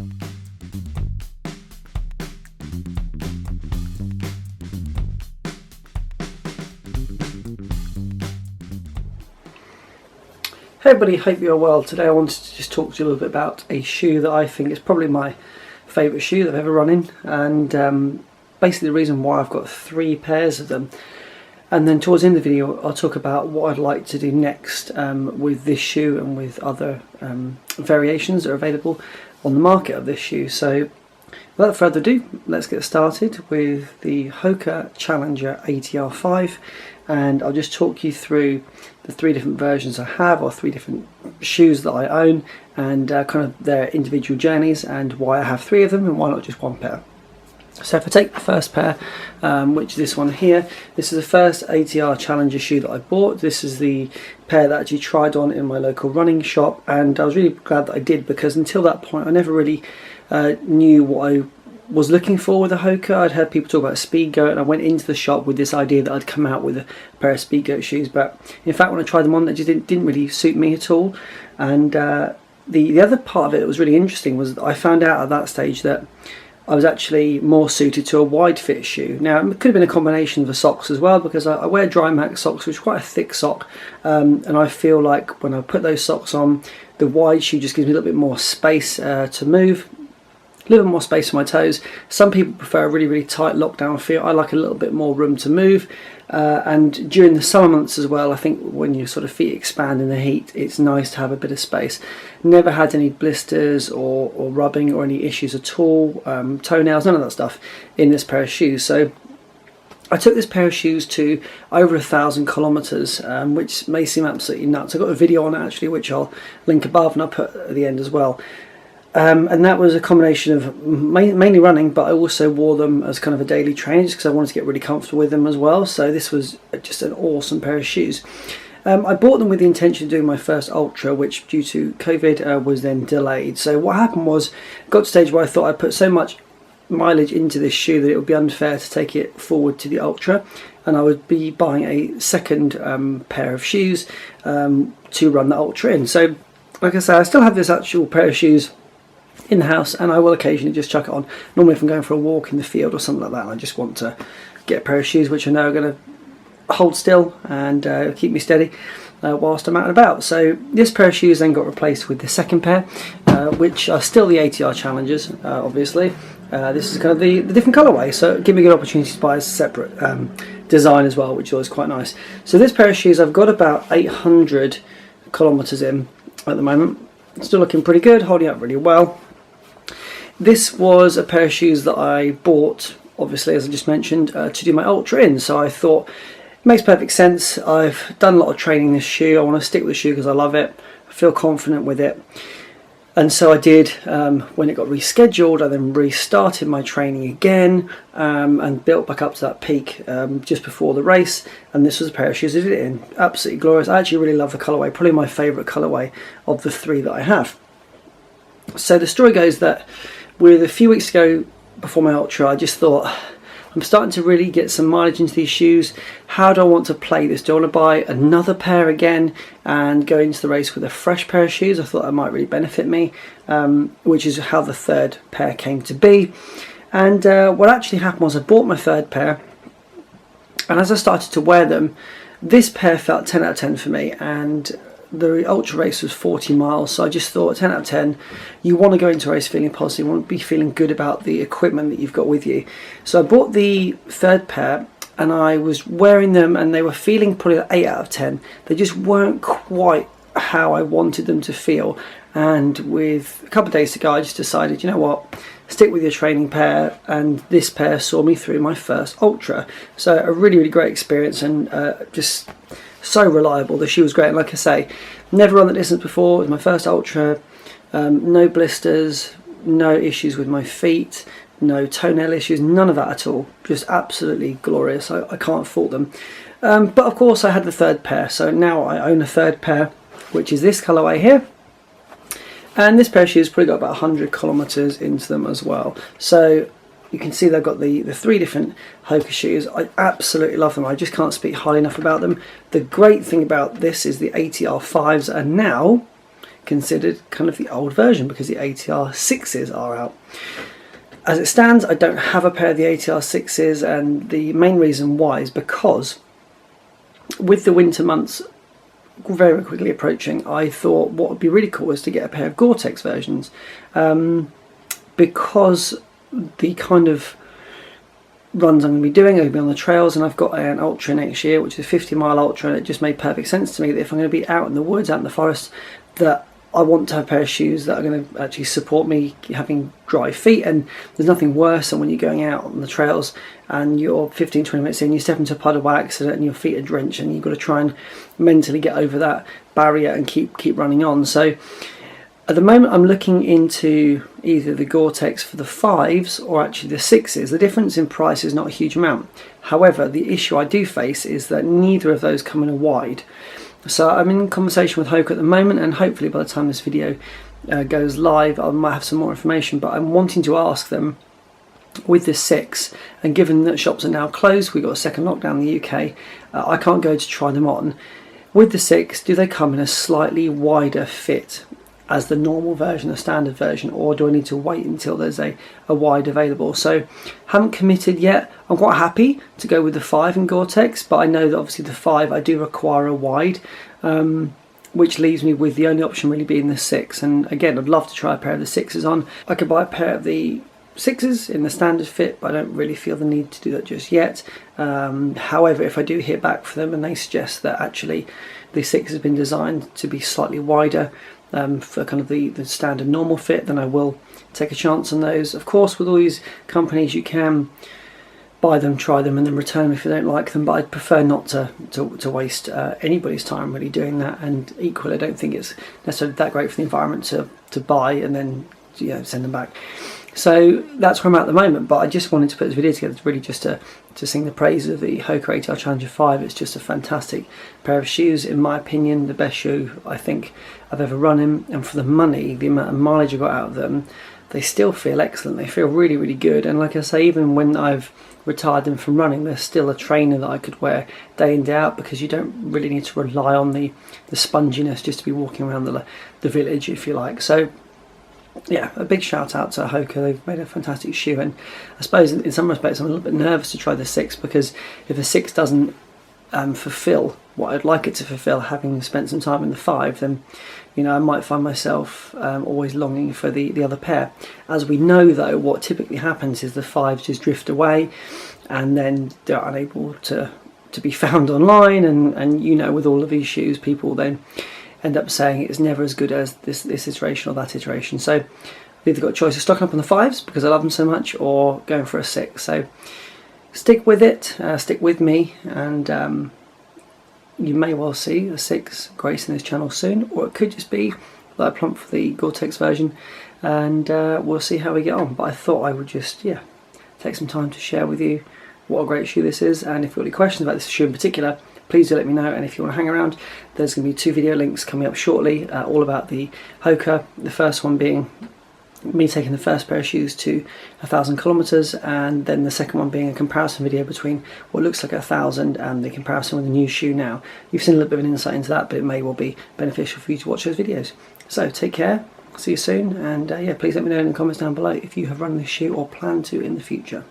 Hey everybody, hope you're well. Today I wanted to just talk to you a little bit about a shoe that I think is probably my favourite shoe that I've ever run in, and basically the reason why I've got 3 pairs of them. And then towards the end of the video I'll talk about what I'd like to do next with this shoe and with other variations that are available on the market of this shoe. So without further ado, let's get started with the Hoka Challenger ATR 5, and I'll just talk you through the 3 different versions I have, or 3 different shoes that I own, and kind of their individual journeys and why I have 3 of them and why not just 1 pair. So if I take the first pair, which is this one here, this is the first ATR Challenger shoe that I bought. This is the pair that I actually tried on in my local running shop, and I was really glad that I did, because until that point I never really knew what I was looking for with a Hoka. I'd heard people talk about Speedgoat, and I went into the shop with this idea that I'd come out with a pair of Speedgoat shoes, but in fact when I tried them on, they just didn't really suit me at all. And the other part of it that was really interesting was that I found out at that stage that I was actually more suited to a wide fit shoe. Now it could have been a combination of the socks as well, because I wear dry max socks, which is quite a thick sock, and I feel like when I put those socks on, the wide shoe just gives me a little bit more space to move, a little bit more space for my toes. Some people prefer a really tight lockdown feel. I like a little bit more room to move, and during the summer months as well, I think when your sort of feet expand in the heat, it's nice to have a bit of space. Never had any blisters or rubbing or any issues at all, toenails, none of that stuff in this pair of shoes. So I took this pair of shoes to over 1,000 kilometers, which may seem absolutely nuts. I've got a video on it actually, which I'll link above and I'll put at the end as well. And that was a combination of mainly running, but I also wore them as kind of a daily trainer just because I wanted to get really comfortable with them as well. So this was just an awesome pair of shoes. I bought them with the intention of doing my first ultra, which due to COVID was then delayed. So what happened was, got to a stage where I thought I'd put so much mileage into this shoe that it would be unfair to take it forward to the ultra, and I would be buying a second pair of shoes to run the ultra in. So like I say, I still have this actual pair of shoes in the house, and I will occasionally just chuck it on. Normally if I'm going for a walk in the field or something like that, and I just want to get a pair of shoes which I know are going to hold still and keep me steady whilst I'm out and about. So this pair of shoes then got replaced with the second pair, which are still the ATR Challengers, obviously. This is kind of the different colourway, so give me a good opportunity to buy a separate design as well, which is always quite nice. So this pair of shoes, I've got about 800 kilometres in at the moment. Still looking pretty good, holding up really well. This was a pair of shoes that I bought, obviously, as I just mentioned, to do my ultra in. So I thought it makes perfect sense. I've done a lot of training in this shoe. I want to stick with the shoe because I love it. I feel confident with it. And so I did. When it got rescheduled, I then restarted my training again and built back up to that peak just before the race. And this was a pair of shoes I did it in. Absolutely glorious. I actually really love the colourway. Probably my favourite colourway of the 3 that I have. So the story goes that with a few weeks ago before my ultra, I just thought, I'm starting to really get some mileage into these shoes. How do I want to play this? Do I want to buy another pair again and go into the race with a fresh pair of shoes? I thought that might really benefit me, which is how the 3rd pair came to be. And what actually happened was I bought my 3rd pair, and as I started to wear them, this pair felt 10 out of 10 for me, and the ultra race was 40 miles, so I just thought 10 out of 10. You want to go into a race feeling positive, you want to be feeling good about the equipment that you've got with you. So I bought the 3rd pair, and I was wearing them, and they were feeling probably 8 out of 10. They just weren't quite how I wanted them to feel, and with a couple of days to go, I just decided, you know what, stick with your training pair, and this pair saw me through my first ultra. So a really great experience, and just so reliable. The shoe was great, and like I say, never run the distance before. It was my first ultra. No blisters, no issues with my feet, no toenail issues, none of that at all. Just absolutely glorious. I can't fault them. But of course I had the 3rd pair, so now I own a 3rd pair, which is this colourway here. And this pair of shoes probably got about 100 kilometres into them as well. So you can see they've got the 3 different Hoka shoes. I absolutely love them. I just can't speak highly enough about them. The great thing about this is the ATR 5s are now considered kind of the old version because the ATR 6s are out. As it stands, I don't have a pair of the ATR 6s, and the main reason why is because with the winter months very quickly approaching, I thought what would be really cool is to get a pair of Gore-Tex versions, because the kind of runs I'm going to be doing are going to be on the trails, and I've got an Ultra next year, which is a 50-mile Ultra, and it just made perfect sense to me that if I'm going to be out in the woods, out in the forest, that I want to have a pair of shoes that are going to actually support me having dry feet. And there's nothing worse than when you're going out on the trails and you're 15-20 minutes in, you step into a puddle by accident and your feet are drenched, and you've got to try and mentally get over that barrier and keep running on. So at the moment I'm looking into either the Gore-Tex for the 5s or actually the 6s. The difference in price is not a huge amount. However, the issue I do face is that neither of those come in a wide. So I'm in conversation with Hoka at the moment, and hopefully by the time this video goes live I might have some more information, but I'm wanting to ask them with the 6, and given that shops are now closed, we've got a second lockdown in the UK, I can't go to try them on. With the 6, do they come in a slightly wider fit as the normal version, the standard version, or do I need to wait until there's a wide available? So haven't committed yet. I'm quite happy to go with the 5 in Gore-Tex, but I know that obviously the 5 I do require a wide, which leaves me with the only option really being the 6. And again, I'd love to try a pair of the 6s on. I could buy a pair of the 6s in the standard fit, but I don't really feel the need to do that just yet. However, if I do hear back from them and they suggest that actually the 6 has been designed to be slightly wider, for kind of the standard normal fit, then I will take a chance on those. Of course, with all these companies you can buy them, try them, and then return them if you don't like them, but I'd prefer not to waste anybody's time really doing that. And equally, I don't think it's necessarily that great for the environment to buy and then send them back. So that's where I'm at the moment, but I just wanted to put this video together to really just to sing the praise of the Hoka ATR Challenger 5. It's just a fantastic pair of shoes, in my opinion, the best shoe I think I've ever run in, and for the money, the amount of mileage I got out of them, they still feel excellent. They feel really, really good, and like I say, even when I've retired them from running, they're still a trainer that I could wear day in, day out, because you don't really need to rely on the sponginess just to be walking around the village, if you like. So yeah, a big shout out to Hoka. They've made a fantastic shoe, and I suppose in some respects I'm a little bit nervous to try the 6, because if the 6 doesn't fulfill what I'd like it to fulfill, having spent some time in the 5, then I might find myself always longing for the other pair. As we know though, what typically happens is the 5s just drift away, and then they're unable to be found online, and with all of these shoes, people then end up saying it's never as good as this iteration or that iteration. So I've either got a choice of stocking up on the 5s because I love them so much, or going for a 6. So stick with it, stick with me, and you may well see a 6 gracing this channel soon, or it could just be that I plump for the Gore-Tex version, and we'll see how we get on. But I thought I would just take some time to share with you what a great shoe this is, and if you've got any questions about this shoe in particular, please do let me know. And if you want to hang around, there's going to be 2 video links coming up shortly, all about the Hoka. The first one being me taking the first pair of shoes to 1,000 kilometers, and then the second one being a comparison video between what looks like 1,000 and the comparison with the new shoe now. You've seen a little bit of an insight into that, but it may well be beneficial for you to watch those videos. So take care, see you soon, and please let me know in the comments down below if you have run this shoe or plan to in the future.